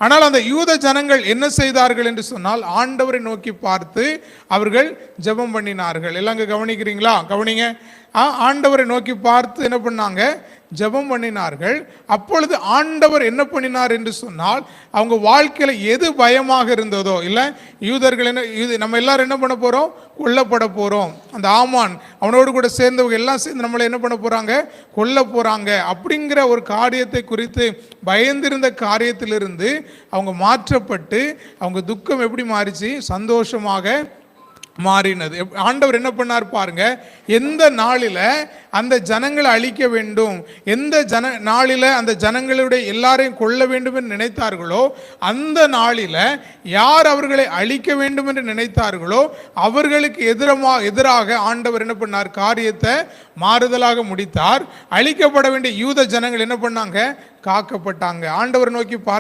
ஆனால் அந்த யூத ஜனங்கள் என்ன செய்தார்கள் என்று சொன்னால், ஆண்டவரை நோக்கி பார்த்து அவர்கள் ஜெபம் பண்ணினார்கள். எல்லாம் கவனிக்கிறீங்களா? கவனிங்க. ஆண்டவரை நோக்கி பார்த்து என்ன பண்ணாங்க? ஜெபம் பண்ணினார்கள். அப்பொழுது ஆண்டவர் என்ன பண்ணினார் என்று சொன்னால், அவங்க வாழ்க்கையில் எது பயமாக இருந்ததோ, இல்லை யூதர்கள் நம்ம எல்லாரும் என்ன பண்ண போகிறோம்? கொல்லப்பட போகிறோம். அந்த ஆமான் அவனோடு கூட சேர்ந்தவங்க எல்லாம் சேர்ந்து நம்மளை என்ன பண்ண போகிறாங்க? கொல்ல போகிறாங்க அப்படிங்கிற ஒரு காரியத்தை குறித்து பயந்திருந்த காரியத்திலிருந்து அவங்க மாற்றப்பட்டு அவங்க துக்கம் எப்படி மாறிச்சு? சந்தோஷமாக மாறினது. ஆண்டவர் என்ன பண்ணார் பாருங்க. எந்த நாளில் அந்த ஜனங்களை அழிக்க வேண்டும், எந்த நாளில் அந்த ஜனங்களுடைய எல்லாரையும் கொல்ல வேண்டும் என்று நினைத்தார்களோ, அந்த நாளில் யார் அவர்களை அழிக்க வேண்டும் என்று நினைத்தார்களோ அவர்களுக்கு எதிராக ஆண்டவர் என்ன பண்ணார்? காரியத்தை மாறுதலாக முடித்தார். அழிக்கப்பட வேண்டிய யூத ஜனங்கள் என்ன பண்ணாங்க? காக்கப்பட்டாங்க. ஆண்டவர் நோக்கி